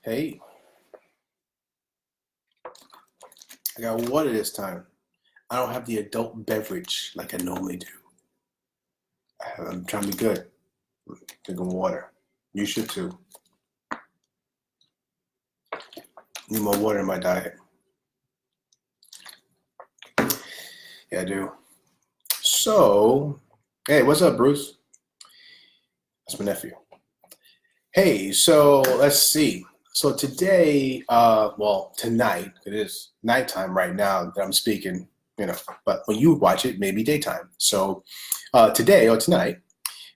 Hey, I got water this time. I don't have the adult beverage like I normally do. I'm trying to be good. Drinking water. You should too. Need more water in my diet. Yeah, I do. So, hey, what's up, Bruce? That's my nephew. Hey, so let's see. So today, tonight, it is nighttime right now that I'm speaking, but when you watch it, maybe daytime. So today or tonight,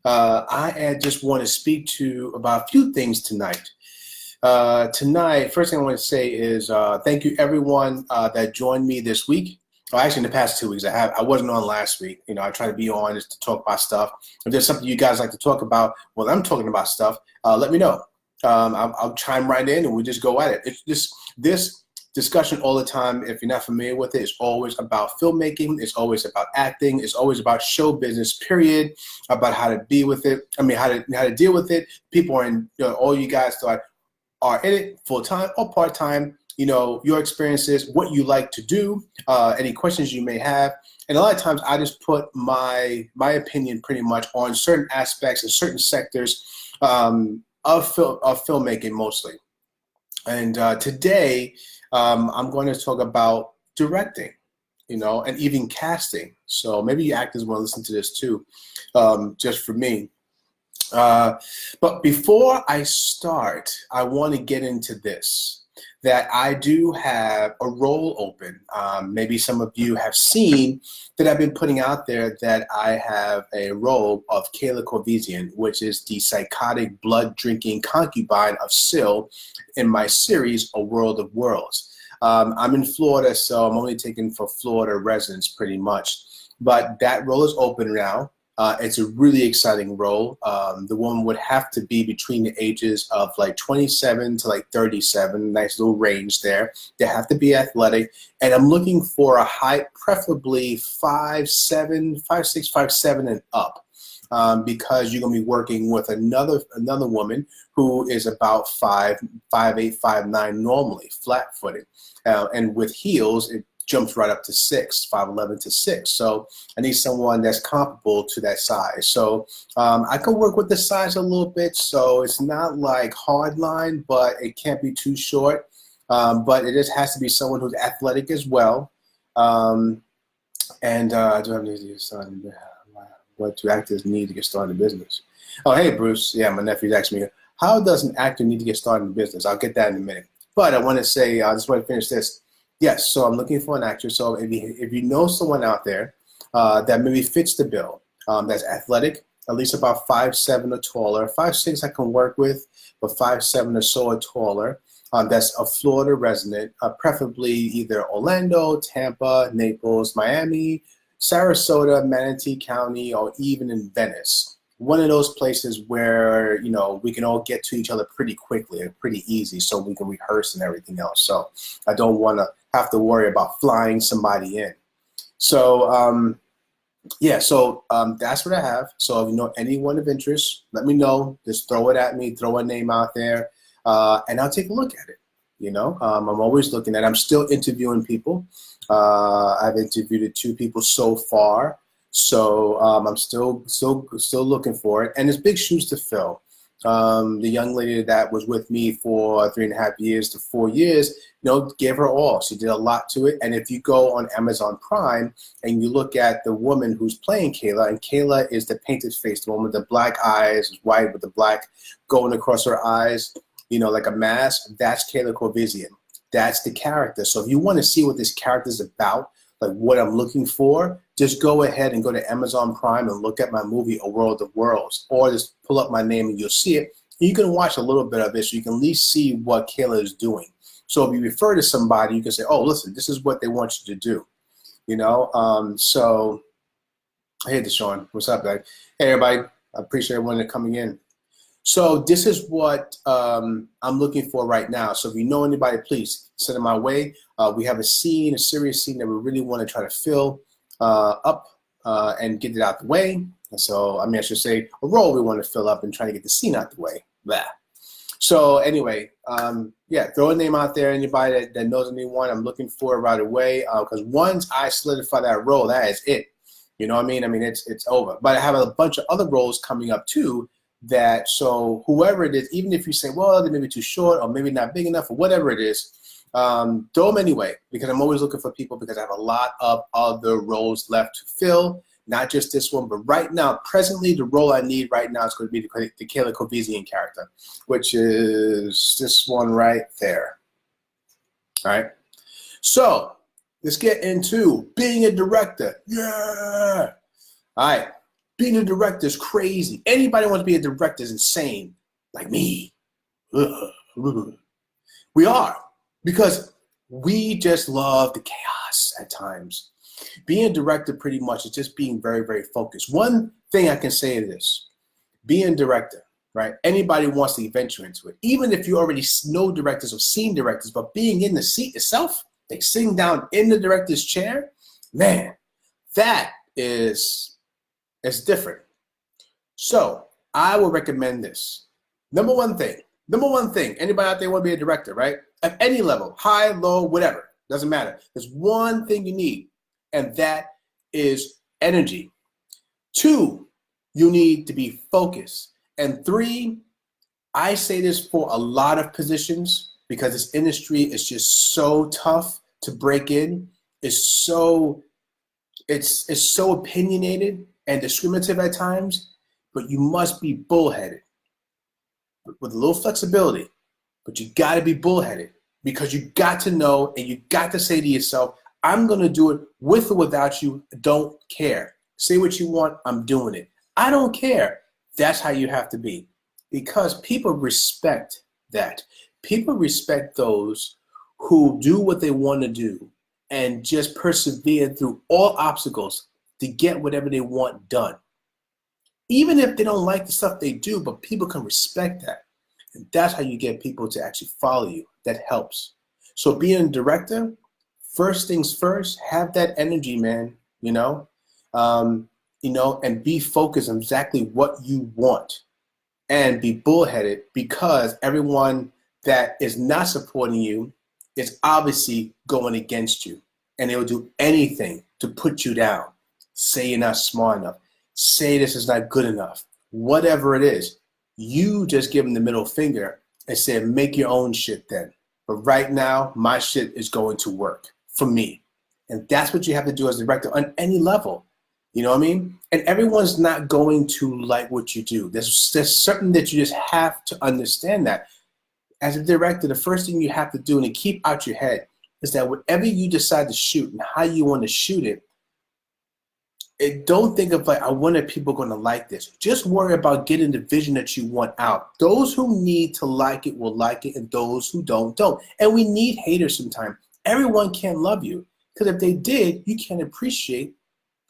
I just want to speak to about a few things tonight. Tonight, first thing I want to say is thank you everyone that joined me this week. Well, actually, in the past 2 weeks, I wasn't on last week. I try to be on just to talk about stuff. If there's something you guys like to talk about, well, I'm talking about stuff. Let me know. I'll chime right in, and we just go at it. It's just this discussion all the time. If you're not familiar with it, it's always about filmmaking. It's always about acting. It's always about show business. Period. About how to be with it. I mean, how to deal with it. People are in. All you guys are in it full time or part time. Your experiences, what you like to do, any questions you may have. And a lot of times I just put my opinion pretty much on certain aspects and certain sectors of filmmaking mostly. And today I'm going to talk about directing, and even casting. So maybe you actors want to listen to this too, just for me. But before I start, I want to get into this, that I do have a role open. Maybe some of you have seen that I've been putting out there that I have a role of Kayla Corvizian, which is the psychotic, blood-drinking concubine of Syl in my series, A World of Worlds. I'm in Florida, so I'm only taking for Florida residents pretty much. But that role is open now. It's a really exciting role. The woman would have to be between the ages of like 27 to like 37, nice little range there. They have to be athletic. And I'm looking for a height, preferably 5'7", 5'6", 5'7", and up. Because you're going to be working with another woman who is about 5'8", 5'9", normally, flat-footed. And with heels, it jumps right up to 6, 5'11" to 6. So I need someone that's comparable to that size. So I could work with the size a little bit. So it's not like hard line, but it can't be too short. But it just has to be someone who's athletic as well. I do have to get started. What do actors need to get started in business? Oh, hey, Bruce. Yeah, my nephew's asking me, how does an actor need to get started in business? I'll get that in a minute. But I want to say, I just want to finish this. Yes, so I'm looking for an actor. So if you know someone out there that maybe fits the bill, that's athletic, at least about 5'7" or taller. 5'6" I can work with, but 5'7" or so or taller. That's a Florida resident, preferably either Orlando, Tampa, Naples, Miami, Sarasota, Manatee County, or even in Venice. One of those places where, we can all get to each other pretty quickly and pretty easy, so we can rehearse and everything else. So I don't want to have to worry about flying somebody in. So that's what I have. So if you know anyone of interest, let me know. Just throw it at me, throw a name out there, and I'll take a look at it. I'm always looking at it. I'm still interviewing people. I've interviewed 2 people so far. So I'm still looking for it, and it's big shoes to fill. The young lady that was with me for 3.5 years to 4 years, gave her all. She did a lot to it. And if you go on Amazon Prime and you look at the woman who's playing Kayla, and Kayla is the painted face, the woman with the black eyes, white with the black going across her eyes, like a mask, that's Kayla Corvizian. That's the character. So if you want to see what this character is about, like what I'm looking for, just go ahead and go to Amazon Prime and look at my movie, A World of Worlds, or just pull up my name and you'll see it. You can watch a little bit of it so you can at least see what Kayla is doing. So if you refer to somebody, you can say, oh, listen, this is what they want you to do. So, hey, Deshaun, what's up, guys? Hey, everybody. I appreciate everyone coming in. So this is what I'm looking for right now. So if you know anybody, please send it my way. We have a serious scene that we really want to try to fill up and get it out the way. And so, I should say a role we want to fill up and try to get the scene out the way. Blah. So anyway, yeah, throw a name out there. Anybody that knows anyone, I'm looking for it right away. Because once I solidify that role, that is it. You know what I mean? I mean, it's over. But I have a bunch of other roles coming up too. That so whoever it is, even if you say, well, they may be too short or maybe not big enough or whatever it is, throw them anyway. Because I'm always looking for people because I have a lot of other roles left to fill. Not just this one, but right now, presently, the role I need right now is going to be the Kayla Kovizian character, which is this one right there. All right. So let's get into being a director. Yeah. All right. Being a director is crazy. Anybody wants to be a director is insane, like me. We are, because we just love the chaos at times. Being a director pretty much is just being very, very focused. One thing I can say is this: being a director, right? Anybody wants to venture into it. Even if you already know directors or seen directors, but being in the seat itself, like sitting down in the director's chair, man, that is different. So I will recommend this. Number one thing, anybody out there want to be a director, right? At any level, high, low, whatever, doesn't matter. There's one thing you need, and that is energy. 2, you need to be focused. And 3, I say this for a lot of positions because this industry is just so tough to break in. It's so opinionated and discriminative at times, but you must be bullheaded with a little flexibility. But you got to be bullheaded because you got to know and you got to say to yourself, I'm going to do it with or without you. Don't care. Say what you want. I'm doing it. I don't care. That's how you have to be, because people respect that. People respect those who do what they want to do and just persevere through all obstacles to get whatever they want done. Even if they don't like the stuff they do, but people can respect that. And that's how you get people to actually follow you. That helps. So being a director, first things first, have that energy, man, and be focused on exactly what you want, and be bullheaded, because everyone that is not supporting you is obviously going against you, and they will do anything to put you down. Say you're not smart enough. Say this is not good enough. Whatever it is, you just give them the middle finger and say, make your own shit then. But right now, my shit is going to work for me. And that's what you have to do as a director on any level. You know what I mean? And everyone's not going to like what you do. There's certain that you just have to understand that. As a director, the first thing you have to do, and to keep out your head, is that whatever you decide to shoot and how you want to shoot it, don't think of like, I wonder if people are going to like this. Just worry about getting the vision that you want out. Those who need to like it will like it, and those who don't. And we need haters sometimes. Everyone can't love you, because if they did, you can't appreciate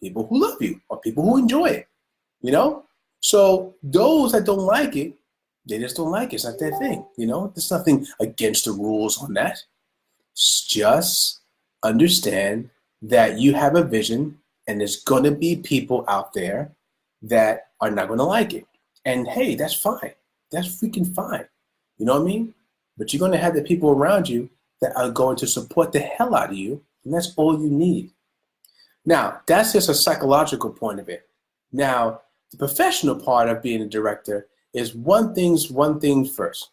people who love you or people who enjoy it, So those that don't like it, they just don't like it. It's not their thing, There's nothing against the rules on that. Just understand that you have a vision, and there's going to be people out there that are not going to like it. And hey, that's fine. That's freaking fine. You know what I mean? But you're going to have the people around you that are going to support the hell out of you, and that's all you need. Now, that's just a psychological point of it. Now, the professional part of being a director is one thing first.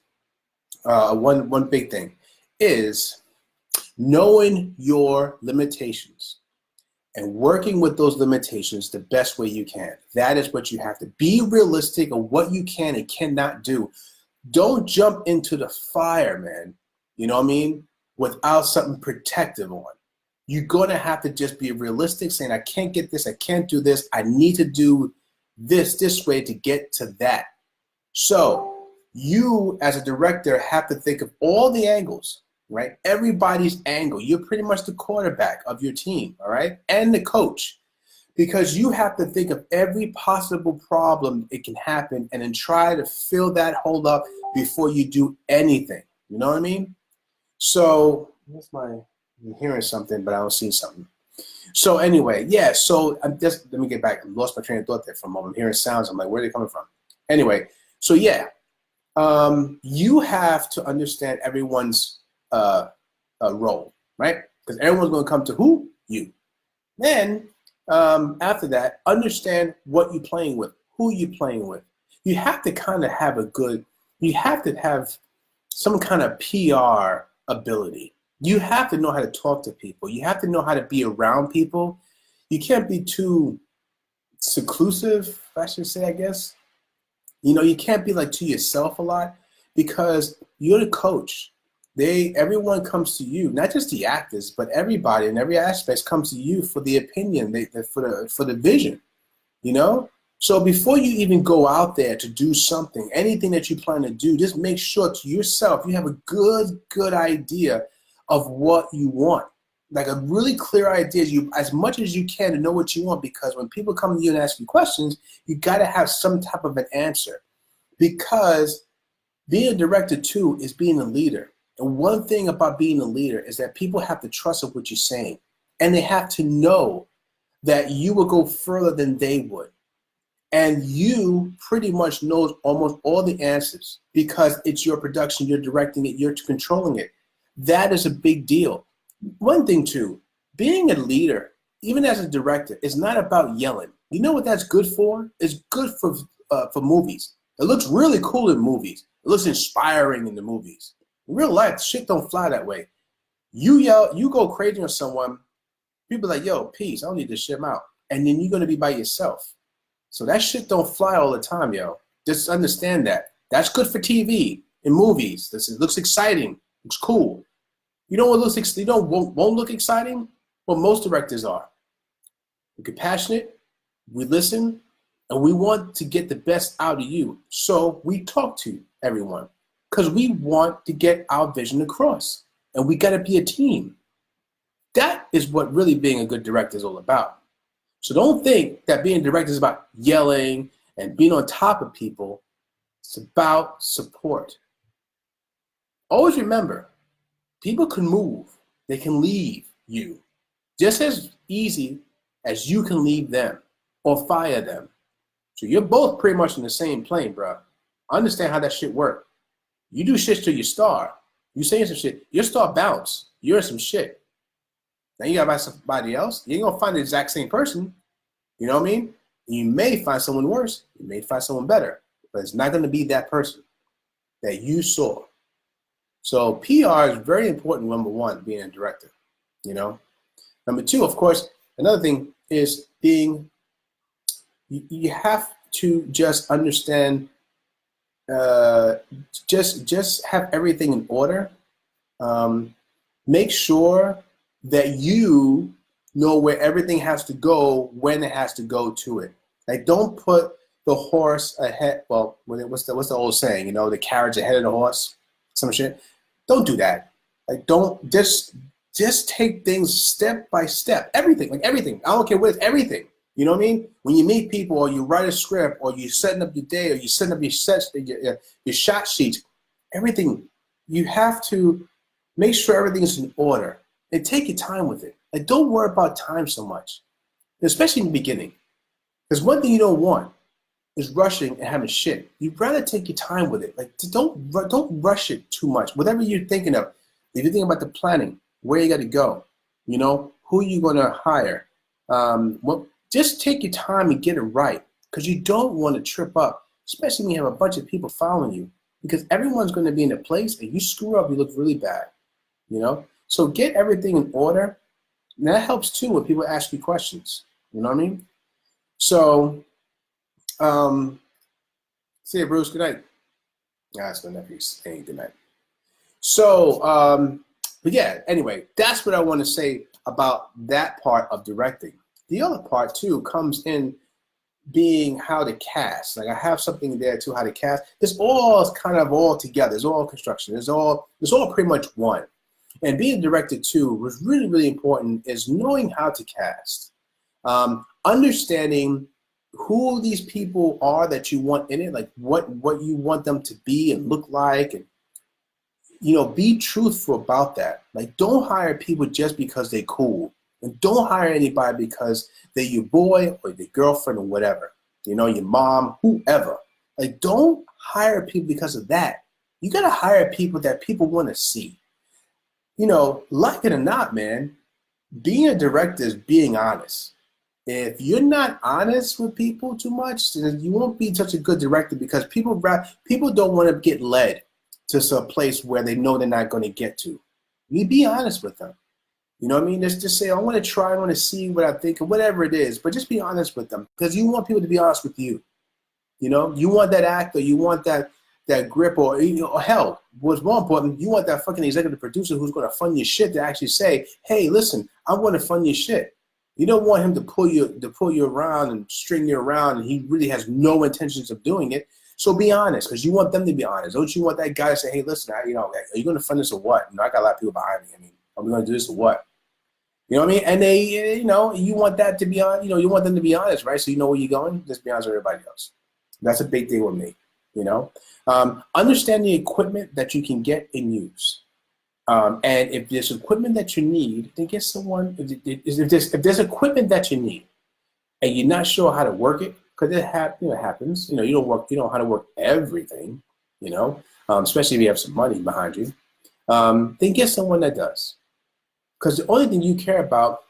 One big thing is knowing your limitations and working with those limitations the best way you can. That is what you have to be realistic of what you can and cannot do. Don't jump into the fire, man. You know what I mean? Without something protective on. You're going to have to just be realistic, saying, I can't get this, I can't do this, I need to do this way to get to that. So you, as a director, have to think of all the angles, right? Everybody's angle. You're pretty much the quarterback of your team, all right? And the coach, because you have to think of every possible problem it can happen and then try to fill that hole up before you do anything. You know what I mean? So I'm hearing something, but I don't see something. So anyway, yeah, so let me get back. I lost my train of thought there for a moment. I'm hearing sounds. I'm like, where are they coming from? Anyway, so yeah, You have to understand everyone's role, right? Because everyone's going to come to who? You. Then, after that, understand what you're playing with, who you're playing with. You have to kind of have you have to have some kind of PR ability. You have to know how to talk to people. You have to know how to be around people. You can't be too seclusive, I should say, I guess. You can't be like to yourself a lot because you're the coach. Everyone comes to you, not just the actors, but everybody in every aspect comes to you for the opinion, for the vision, you know? So before you even go out there to do something, anything that you plan to do, just make sure to yourself you have a good idea of what you want. Like a really clear idea, as much as you can to know what you want, because when people come to you and ask you questions, you got to have some type of an answer. Because being a director too is being a leader. And one thing about being a leader is that people have to trust in what you're saying. And they have to know that you will go further than they would. And you pretty much knows almost all the answers because it's your production, you're directing it, you're controlling it. That is a big deal. One thing too, being a leader, even as a director, is not about yelling. You know what that's good for? It's good for movies. It looks really cool in movies. It looks inspiring in the movies. In real life, shit don't fly that way. You yell, you go crazy on someone, people are like, yo, peace, I don't need to shit out. And then you're gonna be by yourself. So that shit don't fly all the time, yo. Just understand that. That's good for TV and movies. It looks exciting. Looks cool. You know what looks? You know won't look exciting? Well, most directors are. We're compassionate. We listen, and we want to get the best out of you. So we talk to everyone because we want to get our vision across, and we got to be a team. That is what really being a good director is all about. So don't think that being a director is about yelling and being on top of people. It's about support. Always remember, people can move. They can leave you just as easy as you can leave them or fire them. So you're both pretty much in the same plane, bro. Understand how that shit works. You do shit to your star. You saying some shit. Your star bounce. You're in some shit. Now you got to buy somebody else. You ain't going to find the exact same person. You know what I mean? You may find someone worse. You may find someone better. But it's not going to be that person that you saw. So PR is very important, number one, being a director. You know? Number two, of course, another thing is being, you have to just understand, just have everything in order. Make sure that you know where everything has to go, when it has to go to it. Like, don't put the horse ahead. Well, what's the old saying? You know, the carriage ahead of the horse, some shit. Don't do that. Like, don't just take things step by step. Everything, like everything. I don't care what it's everything. You know what I mean? When you meet people, or you write a script, or you're setting up your day, or you're setting up your sets, your shot sheets, everything. You have to make sure everything is in order and take your time with it. Like, don't worry about time so much, especially in the beginning. There's one thing you don't want is rushing and having shit. You'd rather take your time with it. Like, don't rush it too much. Whatever you're thinking of, if you're thinking about the planning, where you got to go, you know, who you going to hire, just take your time and get it right, because you don't want to trip up, especially when you have a bunch of people following you, because everyone's going to be in a place, and you screw up, you look really bad, you know. So get everything in order. And that helps too when people ask you questions. You know what I mean? So, see you, Bruce. Good night. That's my nephew saying good night. So, but yeah, anyway, that's what I want to say about that part of directing. The other part too comes in being how to cast. Like, I have something there too, how to cast. It's all kind of all together. It's all construction. It's all pretty much one. And being a director too was really, really important, is knowing how to cast. Understanding who these people are that you want in it, like what you want them to be and look like, and, you know, be truthful about that. Like, don't hire people just because they're cool, and don't hire anybody because they're your boy or your girlfriend or whatever, you know, your mom, whoever. Like, don't hire people because of that. You got to hire people that people want to see. You know, like it or not, man, being a director is being honest. If you're not honest with people too much, then you won't be such a good director because people don't want to get led to some place where they know they're not going to get to. You be honest with them. You know what I mean? Just say, I want to try, I want to see what I think, or whatever it is, but just be honest with them because you want people to be honest with you. You know, you want that actor, you want that grip, or, you know, or hell, what's more important, you want that fucking executive producer who's going to fund your shit to actually say, hey, listen, I want to fund your shit. You don't want him to pull you around and string you around, and he really has no intentions of doing it. So be honest, because you want them to be honest. Don't you want that guy to say, hey, listen, are you going to fund this or what? You know, I got a lot of people behind me. I mean, are we going to do this or what? You know what I mean? And they, you know, you want that to be on, you know, you want them to be honest, right? So you know where you're going. Just be honest with everybody else. That's a big thing with me. You know, understand the equipment that you can get and use. And if there's equipment that you need, then get someone. If there's equipment that you need, and you're not sure how to work it, because it happens. You know, you don't know how to work everything. You know, especially if you have some money behind you. Then get someone that does. Because the only thing you care about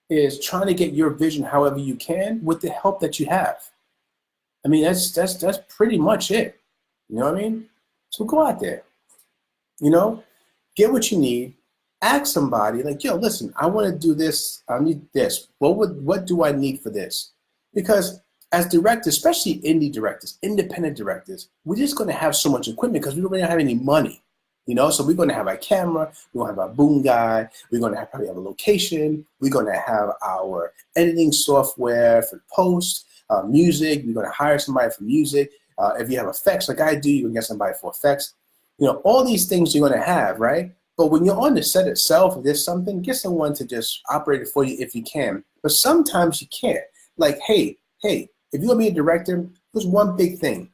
is trying to get your vision however you can with the help that you have. I mean, that's pretty much it. You know what I mean? So go out there. You know, get what you need. Ask somebody like, yo, listen, I want to do this. I need this. What do I need for this? Because as directors, especially indie directors, independent directors, we're just going to have so much equipment because we don't really have any money. You know, so we're going to have our camera, we're going to have our boom guy, we're going to probably have a location, we're going to have our editing software for post, music, we're going to hire somebody for music. If you have effects like I do, you can get somebody for effects. You know, all these things you're going to have, right? But when you're on the set itself, if there's something, get someone to just operate it for you if you can. But sometimes you can't. Like, hey, if you're going to be a director, there's one big thing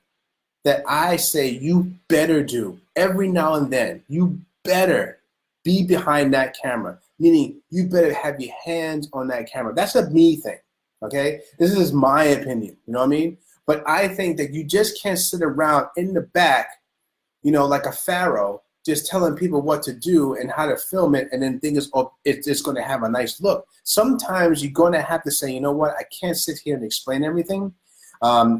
that I say you better do every now and then. You better be behind that camera, meaning you better have your hands on that camera. That's a me thing, okay? This is my opinion, you know what I mean? But I think that you just can't sit around in the back, you know, like a pharaoh, just telling people what to do and how to film it, and then think it's going to have a nice look. Sometimes you're going to have to say, you know what, I can't sit here and explain everything.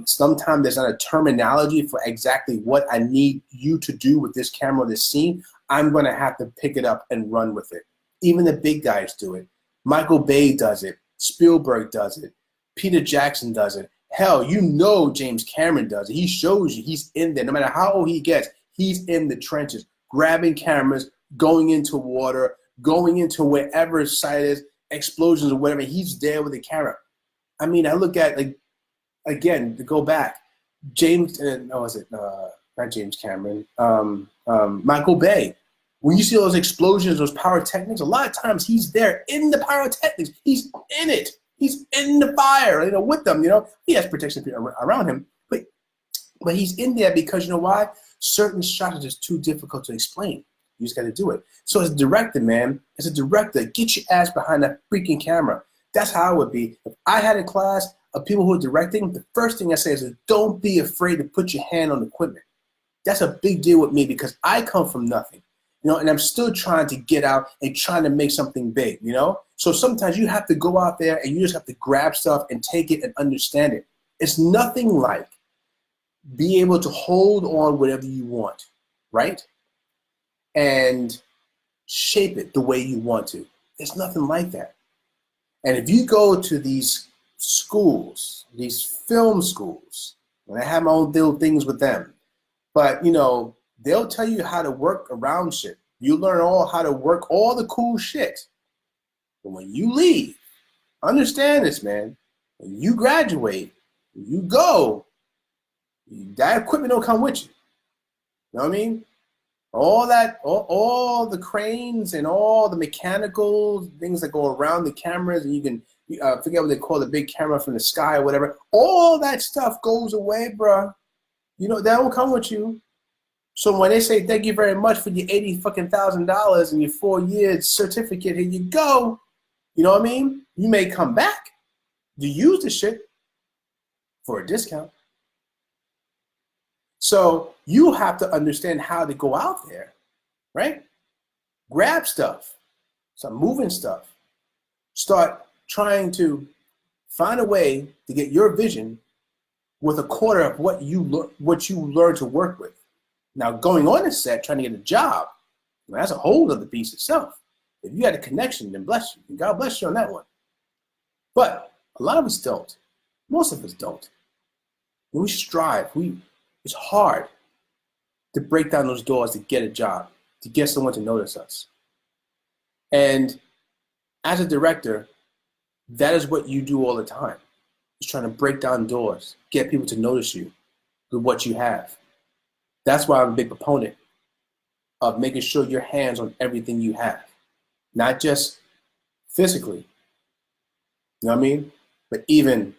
Sometimes there's not a terminology for exactly what I need you to do with this camera, this scene. I'm going to have to pick it up and run with it. Even the big guys do it. Michael Bay does it. Spielberg does it. Peter Jackson does it. Hell, you know James Cameron does it. He shows you he's in there. No matter how old he gets, he's in the trenches, grabbing cameras, going into water, going into wherever site is, explosions or whatever. He's there with the camera. I mean, I look at, like, again, to go back, not James Cameron, Michael Bay. When you see those explosions, those pyrotechnics, a lot of times he's there in the pyrotechnics. He's in it. He's in the fire, you know, with them, you know. He has protection around him, but he's in there because, you know why? Certain shots are just too difficult to explain. You just got to do it. So as a director, man, get your ass behind that freaking camera. That's how I would be. If I had a class of people who are directing, the first thing I say is don't be afraid to put your hand on equipment. That's a big deal with me because I come from nothing, you know, and I'm still trying to get out and trying to make something big, you know? So sometimes you have to go out there and you just have to grab stuff and take it and understand it. It's nothing like be able to hold on whatever you want, right? And shape it the way you want to. It's nothing like that. And if you go to these schools, these film schools, and I have my own little things with them, but, you know, they'll tell you how to work around shit. You learn how to work all the cool shit. But when you leave, understand this, man. When you graduate, when you go, that equipment don't come with you. You know what I mean? All the cranes and all the mechanical things that go around the cameras, and you can forget what they call the big camera from the sky or whatever. All that stuff goes away, bruh. You know, that will come with you. So when they say thank you very much for your $80,000 and your 4-year certificate, here you go. You know what I mean? You may come back. You use the shit for a discount. So you have to understand how to go out there, right? Grab stuff, start moving stuff, start trying to find a way to get your vision with a quarter of what you learn to work with. Now, going on a set, trying to get a job, well, that's a whole other piece itself. If you had a connection, then bless you. God bless you on that one. But a lot of us don't. Most of us don't. When we strive, it's hard to break down those doors to get a job, to get someone to notice us. And as a director, that is what you do all the time. Is trying to break down doors, get people to notice you with what you have. That's why I'm a big proponent of making sure your hands on everything you have. Not just physically, you know what I mean? But even,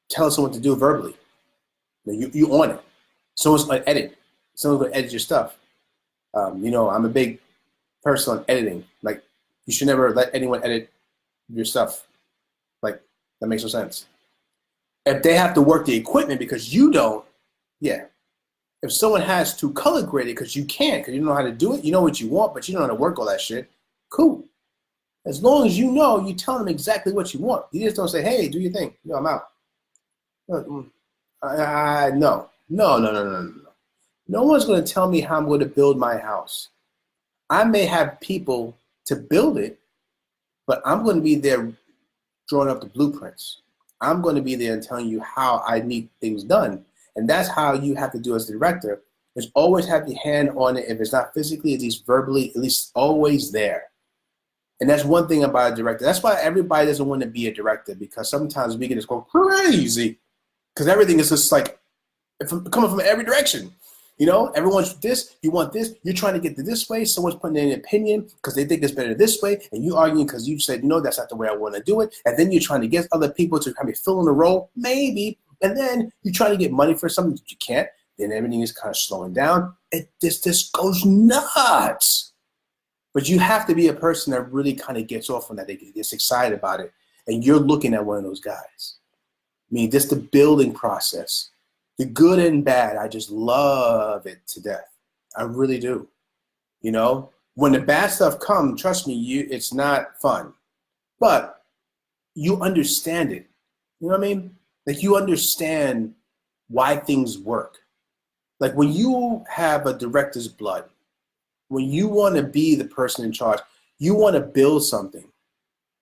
telling someone to do verbally. You on it. Someone's going to edit. Someone's going to edit your stuff. I'm a big person on editing. Like, you should never let anyone edit your stuff. Like, that makes no sense. If they have to work the equipment because you don't, yeah. If someone has to color grade it because you can't, because you don't know how to do it, you know what you want, but you don't know how to work all that shit, cool. As long as you know, you tell them exactly what you want. You just don't say, hey, do your thing. No, I'm out. No. No one's going to tell me how I'm going to build my house. I may have people to build it, but I'm going to be there drawing up the blueprints. I'm going to be there and telling you how I need things done. And that's how you have to do as the director, is always have your hand on it. If it's not physically, at least verbally, at least always there. And that's one thing about a director. That's why everybody doesn't want to be a director, because sometimes we can just go crazy because everything is just like coming from every direction. Everyone's this, you want this, you're trying to get to this way, someone's putting in an opinion because they think it's better this way, and you arguing because you said, no, that's not the way I want to do it, and then you're trying to get other people to kind of fill in the role, maybe, and then you're trying to get money for something that you can't, then everything is kind of slowing down. This goes nuts. But you have to be a person that really kind of gets off on that, that gets excited about it, and you're looking at one of those guys. I mean, just the building process. The good and bad, I just love it to death. I really do. When the bad stuff comes, trust me, it's not fun. But you understand it. You know what I mean? Like, you understand why things work. Like, when you have a director's blood, when you want to be the person in charge, you want to build something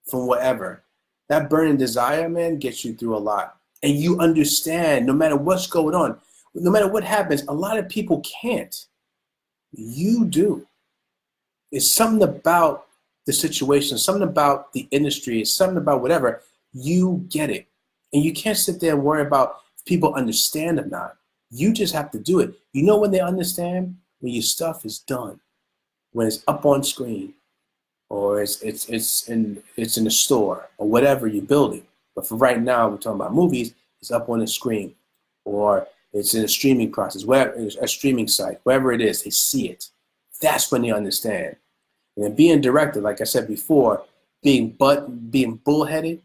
from whatever. That burning desire, man, gets you through a lot. And you understand, no matter what's going on, no matter what happens, a lot of people can't. You do. It's something about the situation, something about the industry, something about whatever. You get it. And you can't sit there and worry about if people understand or not. You just have to do it. You know when they understand? When your stuff is done. When it's up on screen. Or it's in the store. Or whatever you're building. But for right now, we're talking about movies, it's up on the screen, or it's in a streaming process, wherever, a streaming site, wherever it is, they see it. That's when they understand. And then being directed, like I said before, being bullheaded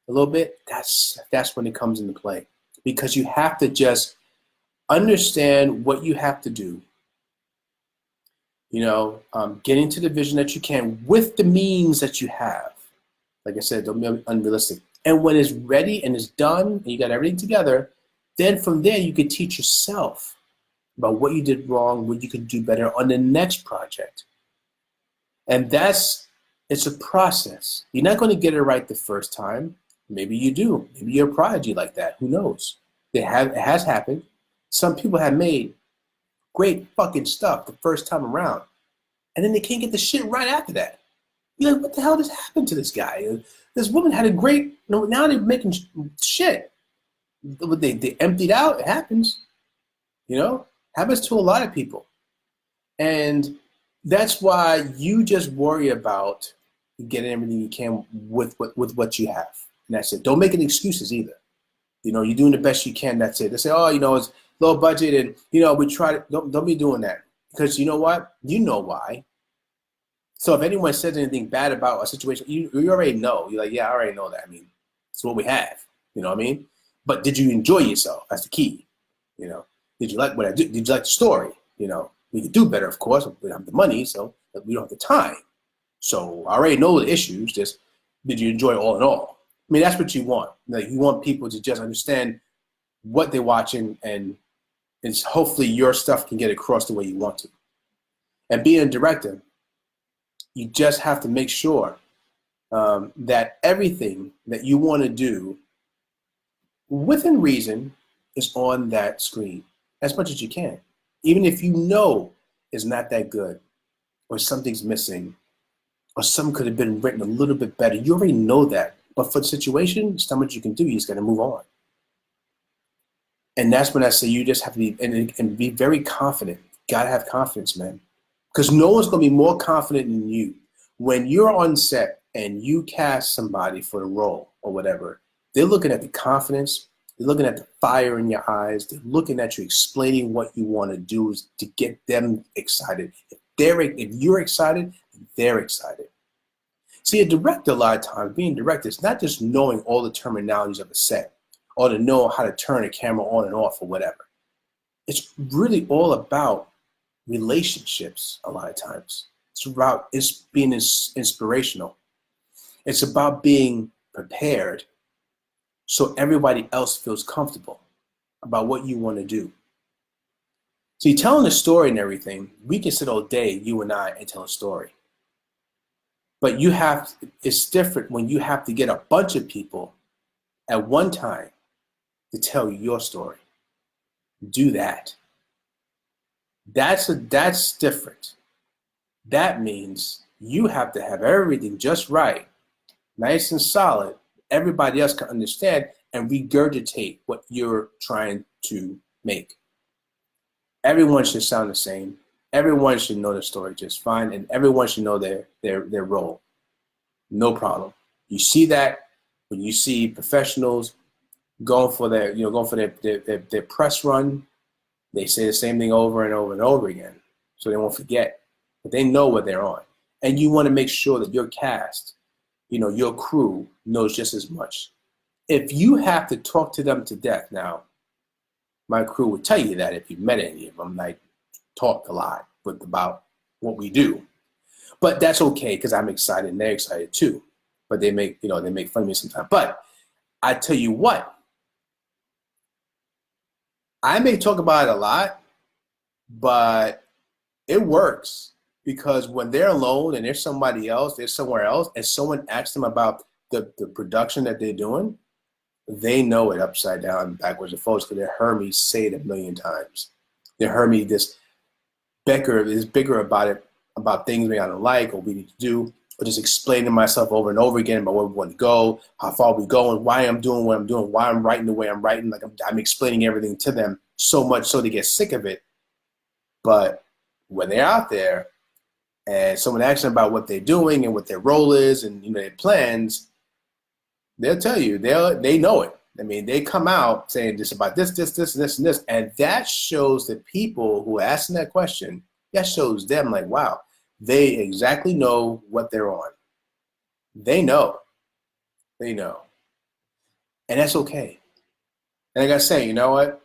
a little bit, that's when it comes into play. Because you have to just understand what you have to do. Get into the vision that you can with the means that you have. Like I said, don't be unrealistic. And when it's ready and it's done and you got everything together, then from there you can teach yourself about what you did wrong, what you could do better on the next project. And it's a process. You're not going to get it right the first time. Maybe you do. Maybe you're a prodigy like that. Who knows? It has happened. Some people have made great fucking stuff the first time around, and then they can't get the shit right after that. You're like, what the hell just happened to this guy? This woman had a great, now they're making shit. They emptied out. It happens. Happens to a lot of people. And that's why you just worry about getting everything you can with what you have. And that's it. Don't make any excuses either. You're doing the best you can. That's it. They say, oh, it's low budget and, we try to, don't be doing that. Because you know what? You know why. So if anyone says anything bad about a situation, you already know. You're like, yeah, I already know that. I mean, it's what we have. You know what I mean? But did you enjoy yourself? That's the key. You know, did you like what I did? Did you like the story? You know, we could do better, of course. We don't have the money, so we don't have the time. So I already know the issues. Just did you enjoy it all in all? I mean, that's what you want. Like, you want people to just understand what they're watching, and it's hopefully your stuff can get across the way you want to. And being a director, you just have to make sure that everything that you want to do within reason is on that screen as much as you can. Even if you know it's not that good, or something's missing, or something could have been written a little bit better, you already know that. But for the situation, there's not much you can do. You just got to move on. And that's when I say you just have to be, and be very confident. Got to have confidence, man. Because no one's going to be more confident than you. When you're on set and you cast somebody for the role or whatever, they're looking at the confidence, they're looking at the fire in your eyes, they're looking at you explaining what you want to do to get them excited. If you're excited, they're excited. See, a director, a lot of times, being a director, is not just knowing all the terminologies of a set or to know how to turn a camera on and off or whatever. It's really all about relationships a lot of times. It's being inspirational. It's about being prepared so everybody else feels comfortable about what you want to do. See, telling a story and everything, we can sit all day, you and I, and tell a story. But it's different when you have to get a bunch of people at one time to tell your story. Do that. That's different. That means you have to have everything just right, nice and solid. Everybody else can understand and regurgitate what you're trying to make. Everyone should sound the same. Everyone should know the story just fine, and everyone should know their role. No problem. You see that when you see professionals going for their press run, they say the same thing over and over and over again, so they won't forget. But they know what they're on, and you want to make sure that your cast, your crew, knows just as much. If you have to talk to them to death now, my crew would tell you that if you met any of them, like, talk a lot about what we do. But that's okay, because I'm excited and they're excited too. But they make fun of me sometimes. But I tell you what, I may talk about it a lot, but it works, because when they're alone and there's somebody else, they're somewhere else, and someone asks them about the production that they're doing, they know it upside down and backwards and forwards, because they heard me say it a million times. They heard me just bigger about it, about things we don't like or we need to do, or just explaining myself over and over again about where we want to go, how far we going, why I'm doing what I'm doing, why I'm writing the way I'm writing. Like, I'm explaining everything to them so much so they get sick of it. But when they're out there and someone asks them about what they're doing and what their role is and their plans, they'll tell you, they know it. I mean, they come out saying this about this, and this, and that shows the people who are asking that question, that shows them, like, wow, they exactly know what they're on. They know. And that's okay. And like I say, you know what?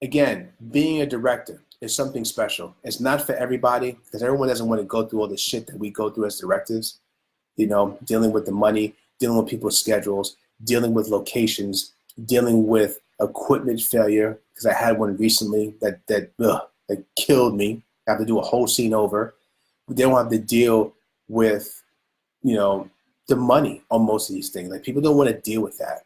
Again, being a director is something special. It's not for everybody, because everyone doesn't want to go through all the shit that we go through as directors, dealing with the money, dealing with people's schedules, dealing with locations, dealing with equipment failure, because I had one recently that killed me. I have to do a whole scene over. They don't have to deal with, the money on most of these things. Like, people don't want to deal with that.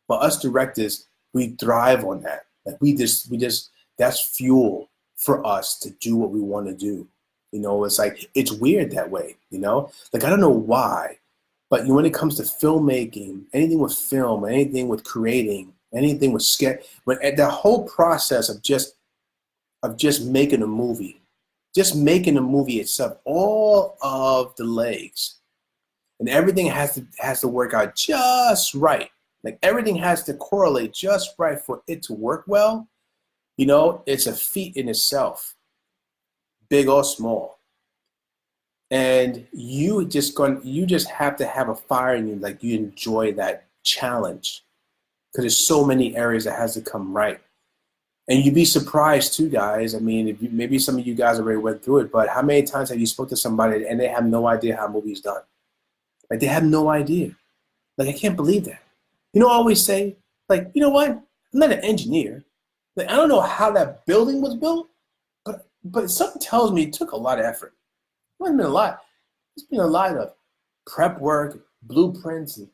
But us directors, we thrive on that. Like, we just that's fuel for us to do what we want to do. It's like, it's weird that way, Like, I don't know why, but when it comes to filmmaking, anything with film, anything with creating, anything with sketch, the whole process of just making a movie, itself, all of the legs, and everything has to work out just right. Like, everything has to correlate just right for it to work well. It's a feat in itself, big or small. And you just have to have a fire in you, like, you enjoy that challenge because there's so many areas that has to come right. And you'd be surprised too, guys. I mean, if you, maybe some of you guys already went through it, but how many times have you spoke to somebody and they have no idea how a movie's done? Like, they have no idea. Like, I can't believe that. You know, I always say, like, you know what? I'm not an engineer. Like, I don't know how that building was built, but something tells me it took a lot of effort. It hasn't been a lot. It's been a lot of prep work, blueprints, and,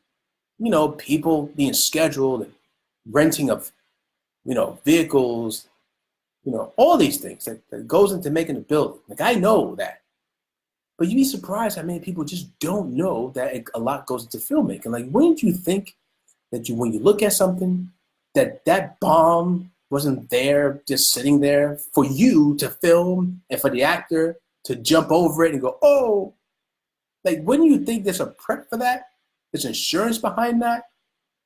you know, people being scheduled and renting of, you know, vehicles, you know, all these things that goes into making a building. Like, I know that. But you'd be surprised how many people just don't know that a lot goes into filmmaking. Like, wouldn't you think that when you look at something, that bomb wasn't there just sitting there for you to film and for the actor to jump over it and go, oh, like, wouldn't you think there's a prep for that? There's insurance behind that.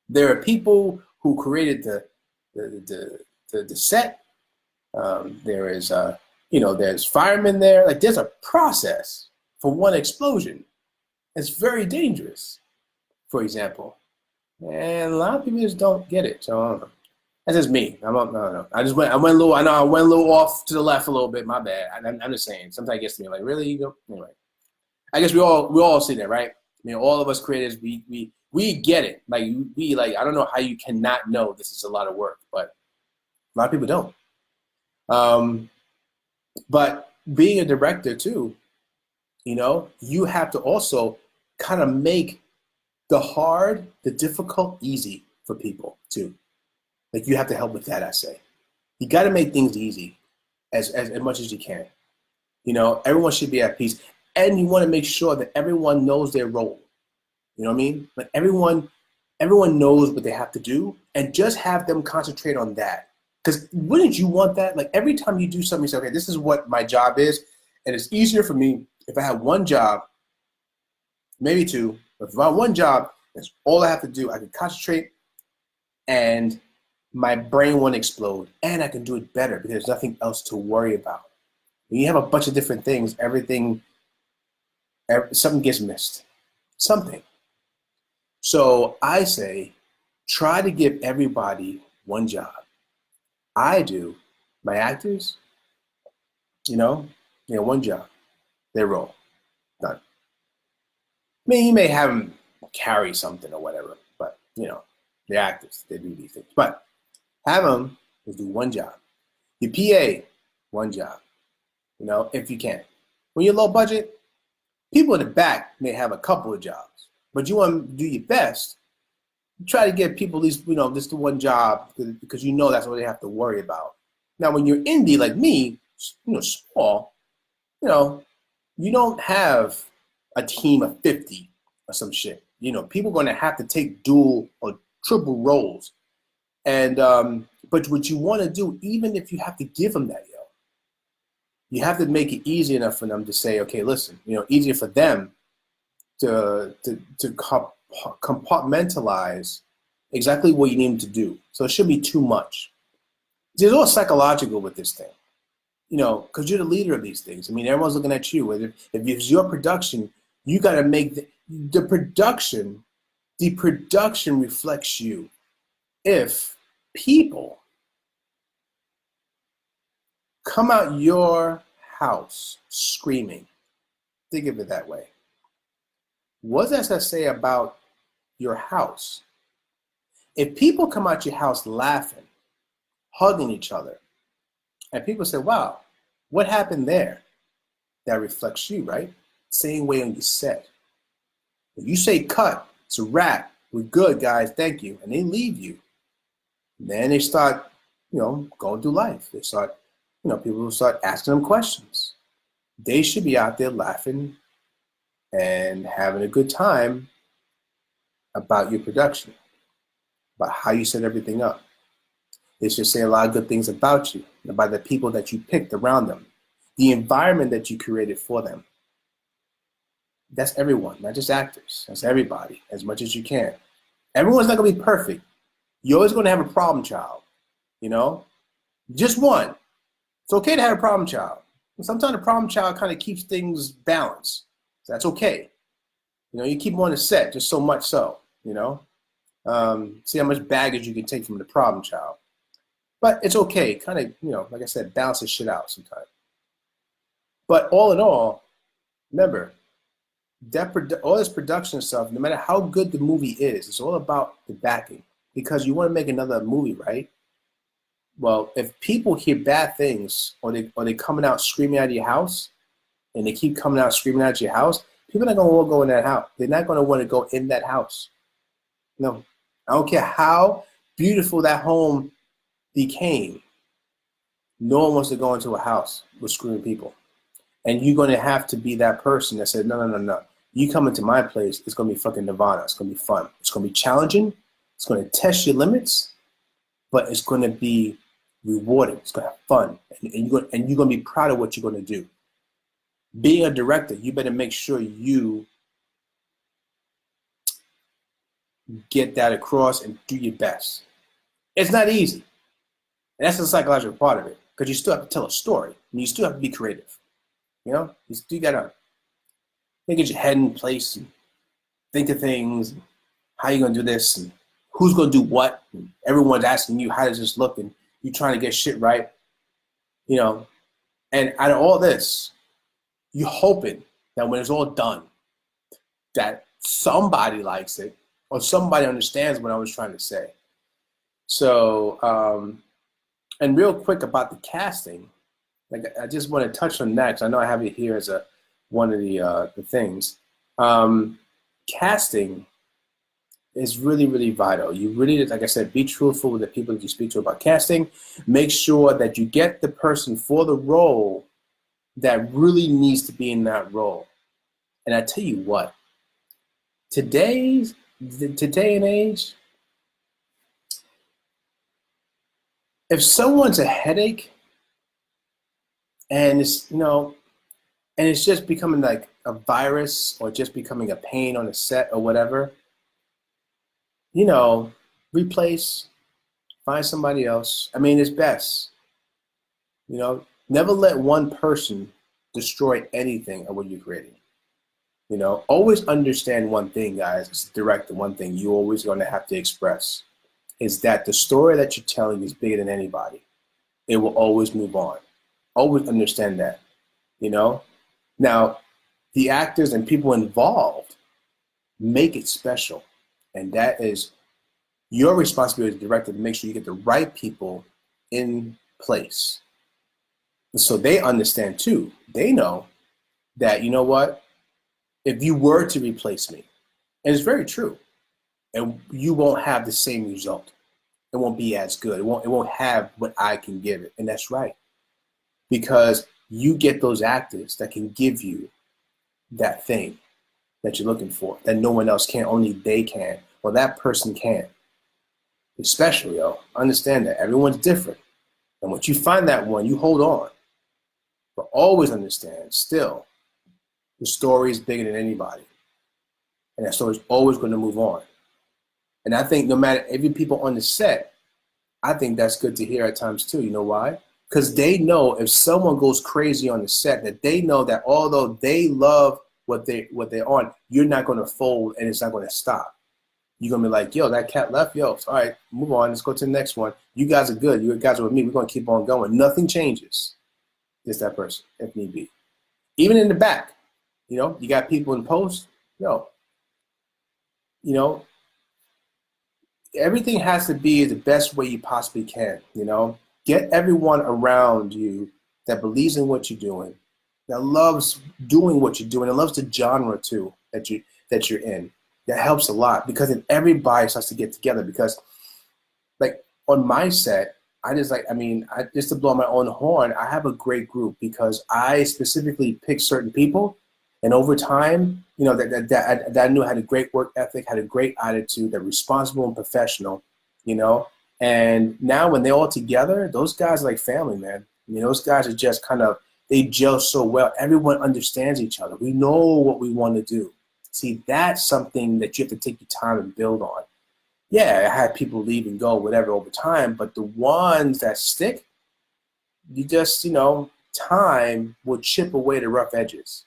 There are people who created the set. There is, you know, there's firemen there. Like, there's a process for one explosion. It's very dangerous, for example. And a lot of people just don't get it. So I don't know. That's just me. No. I went a little off to the left a little bit. My bad. I'm just saying. Sometimes it gets to me like, really? You go? Anyway, I guess we all see that, right? I mean, all of us creators, we get it. Like, I don't know how you cannot know this is a lot of work, but a lot of people don't. But being a director too, you know, you have to also kind of make the hard, the difficult, easy for people too. Like, you have to help with that, I say. You got to make things easy as much as you can. You know, everyone should be at peace. And you want to make sure that everyone knows their role. You know what I mean? Like, everyone knows what they have to do, and just have them concentrate on that. Because wouldn't you want that? Like, every time you do something, you say, okay, this is what my job is. And it's easier for me if I have one job, maybe two. But if I have one job, that's all I have to do. I can concentrate and my brain won't explode. And I can do it better because there's nothing else to worry about. When you have a bunch of different things, something gets missed. Something. So I say, try to give everybody one job. I do. My actors, you know, one job. Their role. Done. I mean, you may have them carry something or whatever, but, you know, they're actors. They do these things. But have them just do one job. Your PA, one job. You know, if you can. When you're low budget, people in the back may have a couple of jobs, but you want to do your best. Try to give people at least, you know, just the one job because you know that's what they have to worry about. Now, when you're indie like me, you know, small, you know, you don't have a team of 50 or some shit. You know, people are going to have to take dual or triple roles. And, but what you want to do, even if you have to give them that, you have to make it easy enough for them to say, okay, listen, you know, easier for them to compartmentalize exactly what you need them to do. So it shouldn't be too much. There's all psychological with this thing, you know, because you're the leader of these things. I mean, everyone's looking at you. If it's your production, you got to make the production reflects you. If people come out your house screaming, think of it that way. What does that say about your house? If people come out your house laughing, hugging each other, and people say, wow, what happened there? That reflects you, right? Same way on your set. If you say cut, it's a wrap, we're good, guys, thank you, and they leave you, then they start, you know, going through life. They start, you know, people will start asking them questions. They should be out there laughing and having a good time about your production, about how you set everything up. They should say a lot of good things about you, about the people that you picked around them, the environment that you created for them. That's everyone, not just actors. That's everybody, as much as you can. Everyone's not going to be perfect. You're always going to have a problem child, you know? Just one. It's okay to have a problem child. And sometimes the problem child kind of keeps things balanced. So that's okay. You know, you keep them on the set just so much so, you know? See how much baggage you can take from the problem child. But it's okay. Kind of, like I said, balance this shit out sometimes. But all in all, remember, all this production stuff, no matter how good the movie is, it's all about the backing. Because you want to make another movie, right? Well, if people hear bad things or they coming out screaming out of your house and they keep coming out screaming out of your house, people are not going to want to go in that house. They're not going to want to go in that house. No. I don't care how beautiful that home became. No one wants to go into a house with screaming people. And you're going to have to be that person that said, no. You come into my place, it's going to be fucking nirvana. It's going to be fun. It's going to be challenging. It's going to test your limits, but it's going to be rewarding. It's going to have fun. And you're going to be proud of what you're going to do. Being a director, you better make sure you get that across and do your best. It's not easy. And that's the psychological part of it, because you still have to tell a story and you still have to be creative. You got to get your head in place and think of things, and how you're going to do this, and who's going to do what. And everyone's asking you, how does this look? And you're trying to get shit right. And out of all this, you're hoping that when it's all done, that somebody likes it or somebody understands what I was trying to say. So, and real quick about the casting, like I just want to touch on that because I know I have it here as one of the things. Casting is really, really vital. You really, like I said, be truthful with the people that you speak to about casting. Make sure that you get the person for the role that really needs to be in that role. And I tell you what, today and age, if someone's a headache and it's just becoming like a virus or just becoming a pain on the set or whatever, replace, find somebody else. I mean, it's best. Never let one person destroy anything of what you're creating. Always understand one thing, guys, as a director, one thing you're always going to have to express is that the story that you're telling is bigger than anybody. It will always move on. Always understand that, Now, the actors and people involved make it special. And that is your responsibility as a director to make sure you get the right people in place. So they understand too. They know that, what? If you were to replace me, and it's very true, and you won't have the same result. It won't be as good. It won't have what I can give it. And that's right. Because you get those actors that can give you that thing that you're looking for, that no one else can, only they can, or that person can. Especially, understand that everyone's different. And once you find that one, you hold on. But always understand, still, the story is bigger than anybody. And that story is always going to move on. And I think no matter every people on the set, I think that's good to hear at times too. You know why? Because they know if someone goes crazy on the set, that they know that although they love what they're on, you're not going to fold and it's not going to stop. You're going to be like, yo, that cat left. Yo, all right, move on. Let's go to the next one. You guys are good. You guys are with me. We're going to keep on going. Nothing changes. Just that person, if need be. Even in the back, you got people in post. Everything has to be the best way you possibly can, Get everyone around you that believes in what you're doing, that loves doing what you're doing, and loves the genre too that you're in. That helps a lot because then everybody starts to get together because like on my set, just to blow my own horn, I have a great group because I specifically pick certain people. And over time, that I knew had a great work ethic, had a great attitude, they're responsible and professional, And now when they're all together, those guys are like family, man. Those guys are just they gel so well. Everyone understands each other. We know what we want to do. See, that's something that you have to take your time and build on. Yeah, I had people leave and go, whatever, over time, but the ones that stick, you just, time will chip away the rough edges.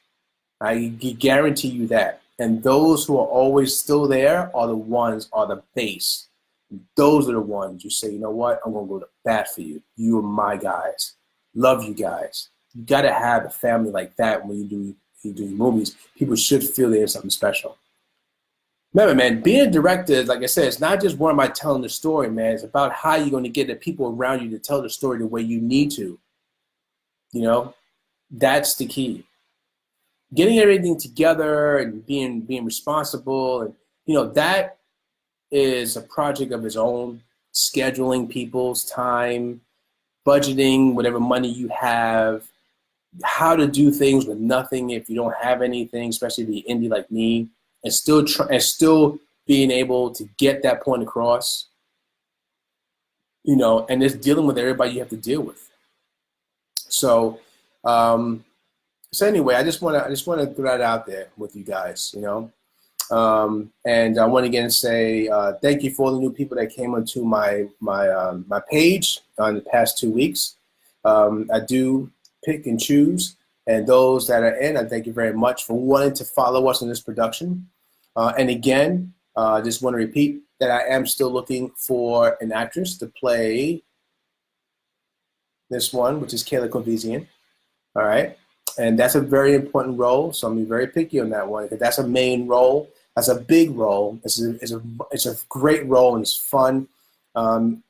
I guarantee you that. And those who are always still there are the base. Those are the ones you say, you know what, I'm going to go to bat for you. You are my guys. Love you guys. You got to have a family like that when you do movies. People should feel there's something special. Remember, man, being a director, like I said, it's not just where am I telling the story, man. It's about how you're going to get the people around you to tell the story the way you need to. You know, that's the key. Getting everything together and being responsible, and that is a project of its own. Scheduling people's time, budgeting whatever money you have, how to do things with nothing if you don't have anything, especially if you're indie like me, and still being able to get that point across. And just dealing with everybody you have to deal with. So anyway, I just want to throw that out there with you guys, and I want to again say thank you for all the new people that came onto my page in the past 2 weeks. I do pick and choose, and those that are in, I thank you very much for wanting to follow us in this production. And again, just want to repeat that I am still looking for an actress to play this one, which is Kayla Kovizian. All right. And that's a very important role, so I'm going to be very picky on that one, because that's a main role. That's a big role. It's a great role, and it's fun.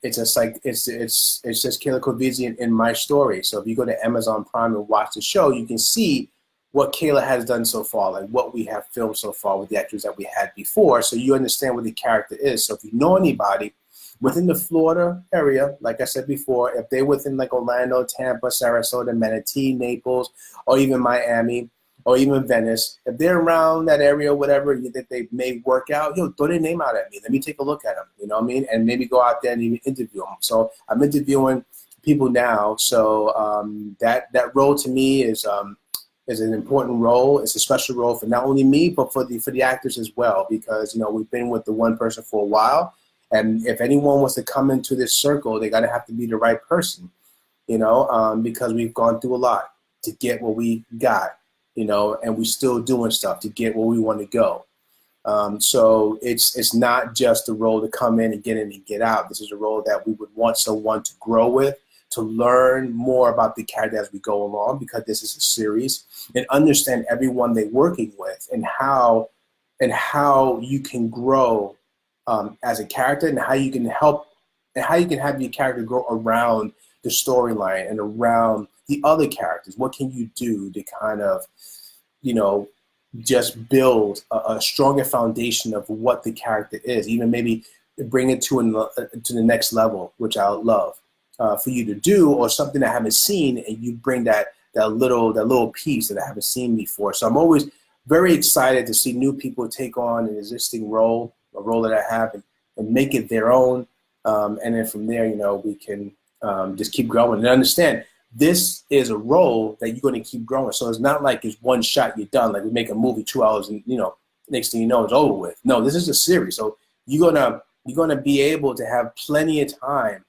It's just Kayla Kovizian in my story. So if you go to Amazon Prime and watch the show, you can see what Kayla has done so far, like what we have filmed so far with the actors that we had before, so you understand what the character is. So if you know anybody within the Florida area, like I said before, if they're within like Orlando, Tampa, Sarasota, Manatee, Naples, or even Miami, or even Venice, if they're around that area or whatever, you think they may work out, throw their name out at me. Let me take a look at them, you know what I mean? And maybe go out there and even interview them. So I'm interviewing people now. So that role to me is an important role. It's a special role for not only me, but for the actors as well, because, we've been with the one person for a while. And if anyone wants to come into this circle, they got to have to be the right person, because we've gone through a lot to get what we got, and we're still doing stuff to get where we want to go. So it's not just a role to come in and get out. This is a role that we would want someone to grow with, to learn more about the character as we go along, because this is a series, and understand everyone they're working with, and how you can grow as a character, and how you can help, and how you can have your character grow around the storyline and around the other characters. What can you do to kind of, just build a stronger foundation of what the character is, even maybe bring it to the next level, which I would love for you to do, or something I haven't seen, and you bring that little piece that I haven't seen before. So I'm always very excited to see new people take on an existing role, a role that I have, and make it their own. And then from there, we can just keep growing and understand this is a role that you're going to keep growing. So it's not like it's one shot, you're done. Like we make a movie 2 hours and, next thing you know, it's over with. No, this is a series. So you're gonna be able to have plenty of time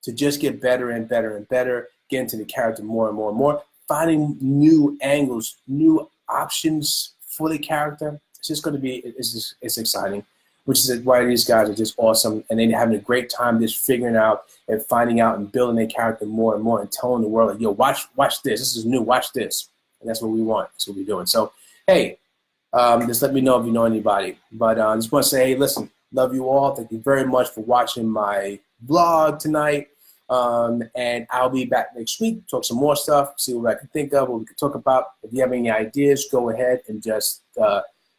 to just get better and better and better, get into the character more and more and more, finding new angles, new options for the character. It's just going to be, it's exciting, which is why these guys are just awesome, and they're having a great time just figuring out and finding out and building their character more and more, and telling the world, like, yo, watch this. This is new. Watch this. And that's what we want. That's what we're doing. So, hey, just let me know if you know anybody. But I just want to say, hey, listen, love you all. Thank you very much for watching my vlog tonight. And I'll be back next week, talk some more stuff, see what I can think of, what we can talk about. If you have any ideas, go ahead and just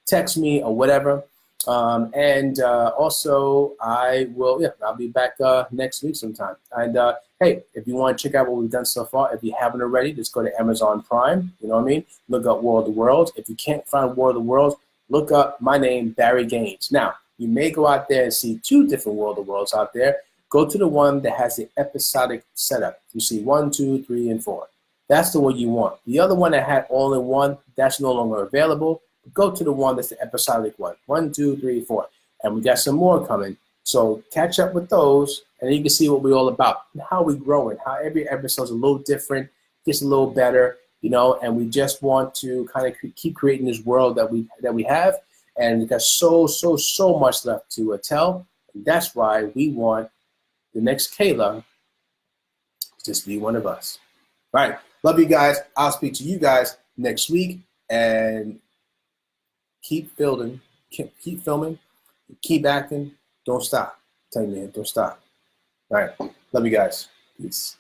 text me or whatever. Also, I'll be back next week sometime. And hey, if you want to check out what we've done so far, if you haven't already, just go to Amazon Prime, you know what I mean? Look up War of the Worlds. If you can't find War of the Worlds, look up my name, Barry Gaines. Now, you may go out there and see 2 different War of the Worlds out there. Go to the one that has the episodic setup. You see 1, 2, 3, and 4. That's the one you want. The other one that had all in one, that's no longer available. Go to the one that's the episodic one. 1, 2, 3, 4. And we got some more coming. So catch up with those, and then you can see what we're all about, and how we're growing, how every episode's a little different, gets a little better, and we just want to kind of keep creating this world that we have, and we got so much left to tell. And that's why we want the next Kayla to just be one of us. All right, love you guys. I'll speak to you guys next week, and keep filming, keep acting. Don't stop. Tell you, man, don't stop. All right, love you guys. Peace.